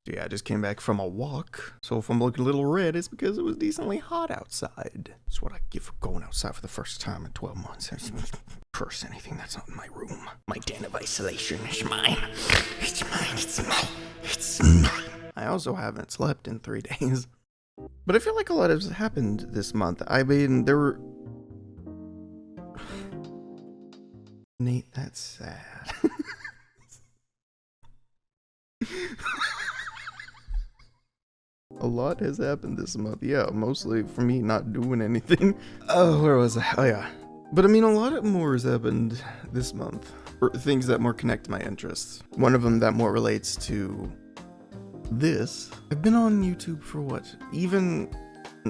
So yeah, I just came back from a walk. So if I'm looking a little red, it's because it was decently hot outside. That's what I get for going outside for the first time in 12 months. Curse anything that's not in my room. My den of isolation is mine. It's mine, it's mine, it's mine. I also haven't slept in 3 days. But I feel like a lot has happened this month. I mean, there were... Nate, that's sad. A lot has happened this month. Yeah, mostly for me not doing anything. Oh, where was I? Oh, yeah. But I mean, a lot more has happened this month. Or things that more connect to my interests. One of them that more relates to this. I've been on YouTube for what?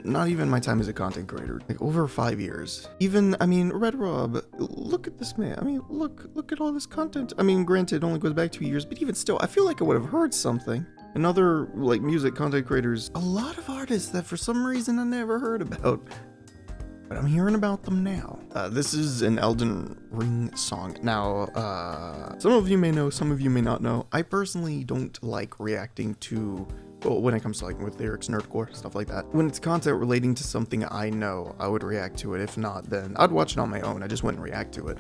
Not even my time as a content creator. Like over 5 years. I mean, Red Rob, look at this man. I mean, look at all this content. I mean, granted, it only goes back 2 years, but even still, I feel like I would have heard something. And other, like, music content creators, a lot of artists that for some reason I never heard about. But I'm hearing about them now. This is an Elden Ring song. Now, some of you may know, some of you may not know. I personally don't like reacting to, well, when it comes to like with lyrics, nerdcore, stuff like that. When it's content relating to something I know, I would react to it. If not, then I'd watch it on my own. I just wouldn't react to it.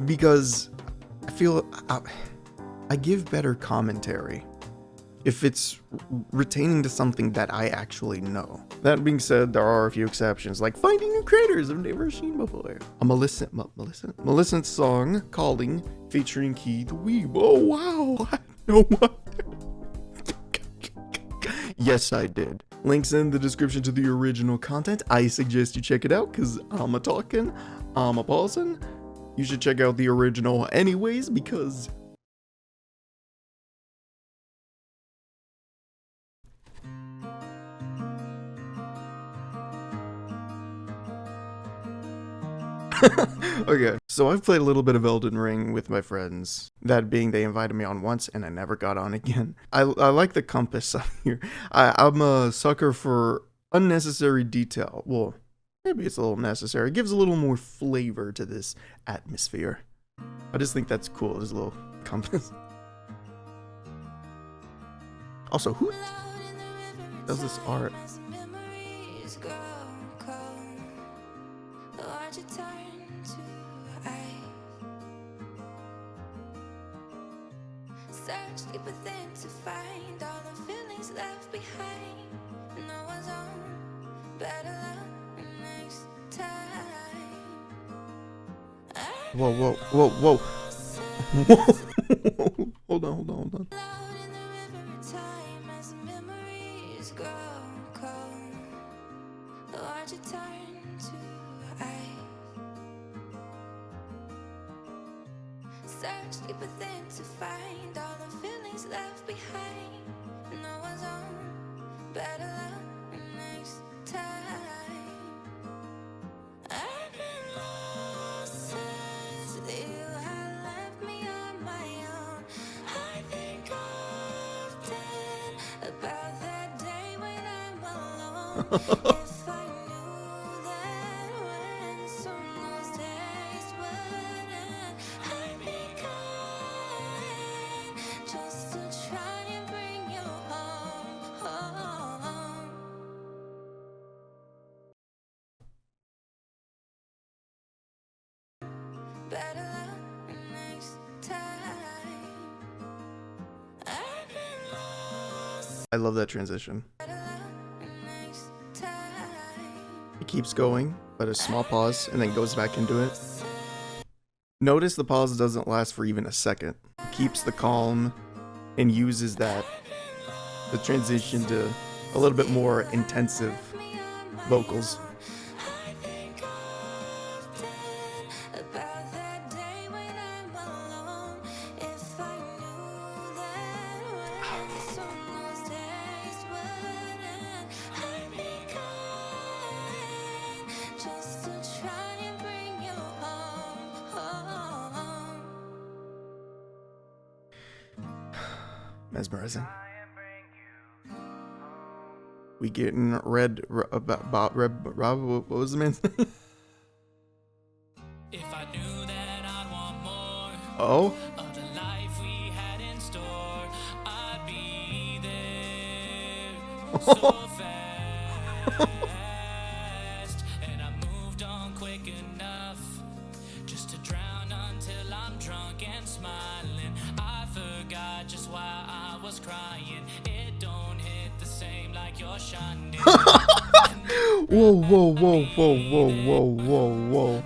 Because I feel I give better commentary if it's retaining to something that I actually know. That being said, there are a few exceptions, like finding new creators I've never seen before. A Millicent song, Calling, featuring Keetheweeb. Oh wow, I know what. Yes, I did. Links in the description to the original content. I suggest you check it out, cause I'm a talking, I'm a pausing. You should check out the original anyways, because okay, so I've played a little bit of Elden Ring with my friends. That being, they invited me on once and I never got on again. I like the compass up here. I'm a sucker for unnecessary detail. Well, maybe it's a little necessary. It gives a little more flavor to this atmosphere. I just think that's cool, this little compass. Also, who does this art? Search deep within to find all the feelings left behind. No one's on better luck next time. Whoa, whoa, whoa, whoa. Whoa. Hold on. Search deep within to find all the feelings left behind. No one's on better luck next time. I've been lost since you had left me on my own. I think often about that day when I'm alone. If I knew that when some those days wouldn't, I'd be kind just to try and bring you home. Better luck next time. I've been lost. I love that transition. Better luck next time. It keeps going, but a small pause, and then goes back into it. Notice the pause doesn't last for even a second. It keeps the calm and uses the transition to a little bit more intensive vocals. I think often about that day when I'm alone. If I knew that when some those days wouldn't, I'd be kind just to try and bring you home. Mesmerizing. We getting Red Rob, what was the man's name? If I knew that I'd want more Oh? of the life we had in store, I'd be so fast, and I moved on quick enough just to drown until I'm drunk and smiling. I forgot just why I was crying. It don't hit the same like your shine did. Whoa, whoa, whoa, whoa, whoa, whoa, whoa, whoa.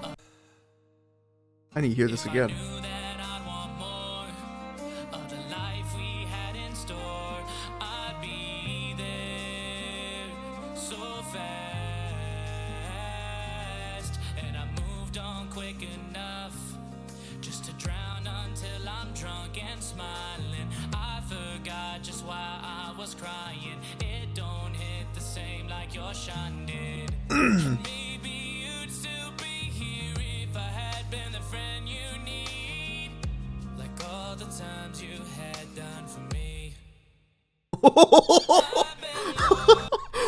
I need to hear this again. Knew that I'd want more of the life we had in store. I'd be there so fast, and I moved on quick enough just to drown until I'm drunk and smiling. I forgot just why I was crying. It don't hit the same like your shine did. Maybe you'd still be here if I had been the friend you need, like all the times you had done for me.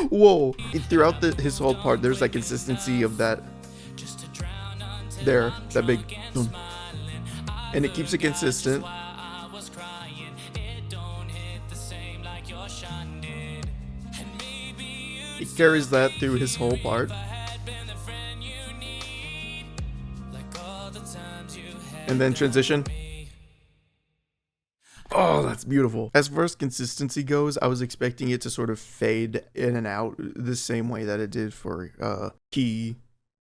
Whoa. Throughout his whole part, there's that consistency of that Just to drown until there, I'm that big drunk and boom. smiling. I And it keeps it consistent. why I was crying. It don't hit the same like your shine did. And maybe you'd He carries that through his whole part. had been the friend you need, like all the times you had And then transition. me. Oh, that's beautiful. As far as consistency goes, I was expecting it to sort of fade in and out the same way that it did for Key,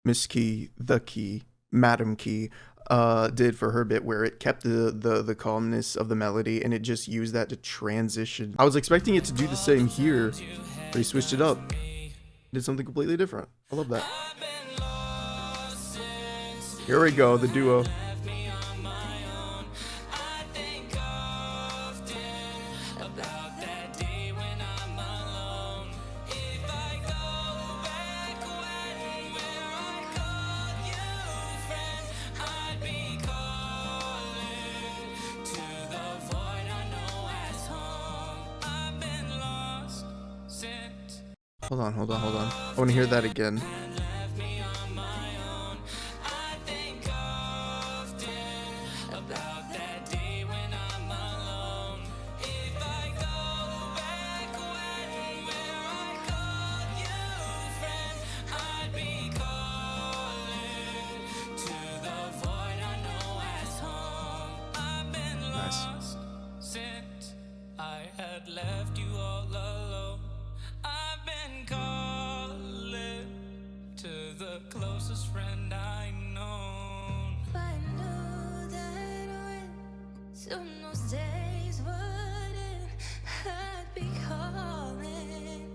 Miss Key, the Key, Madam Key, did for her bit, where it kept the calmness of the melody and it just used that to transition. I was expecting it to do the same here, but he switched it up. Did something completely different. I love that. Here we go, the duo. Left me on my own. I think often about that day when I'm alone. If I go back when where I called you friend, I'd be calling to the void I know as home. I've been lost since. Hold on. I want to hear that again. Left me on my own. I think often about that day when I'm alone. If I go back when where I called you friend, I'd be calling to the void I know as home. I've been Nice. lost since I had left you all alone. I've been calling to the closest friend I known. I knew that when soon those days would end, I'd be calling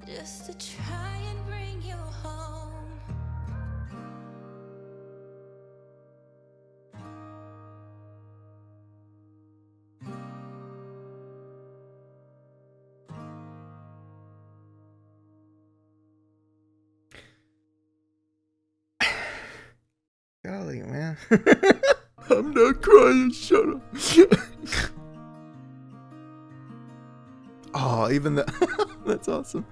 just to try and bring you home. Golly, man. I'm not crying, shut up. Oh, even that. That's awesome.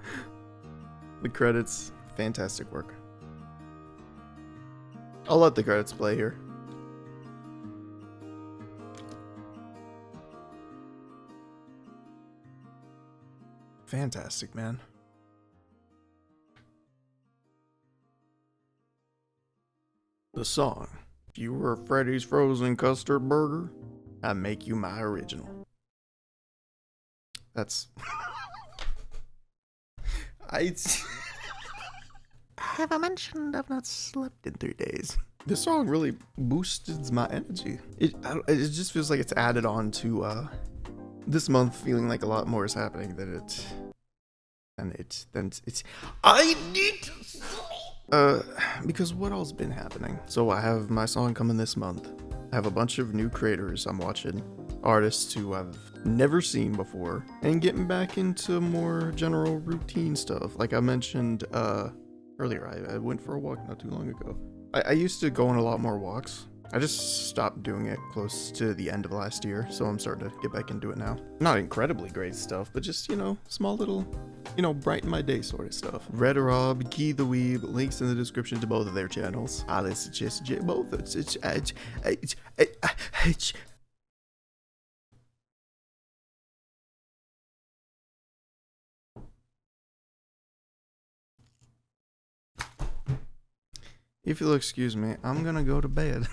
The credits, fantastic work. I'll let the credits play here. Fantastic, man. The song, if you were Freddy's Frozen Custard Burger, I'd make you my original. That's... Have I mentioned I've not slept in 3 days? This song really boosted my energy. It just feels like it's added on to this month, feeling like a lot more is happening than it's. I need to sleep. Because what else been happening? So I have my song coming this month. I have a bunch of new creators I'm watching, artists who I've never seen before, and getting back into more general routine stuff. Like I mentioned earlier, I went for a walk not too long ago. I used to go on a lot more walks. I just stopped doing it close to the end of last year, so I'm starting to get back into it now. Not incredibly great stuff, but just, small little, brighten my day sort of stuff. Red Rob, Keetheweeb, links in the description to both of their channels. I suggest both. If you'll excuse me, I'm gonna go to bed.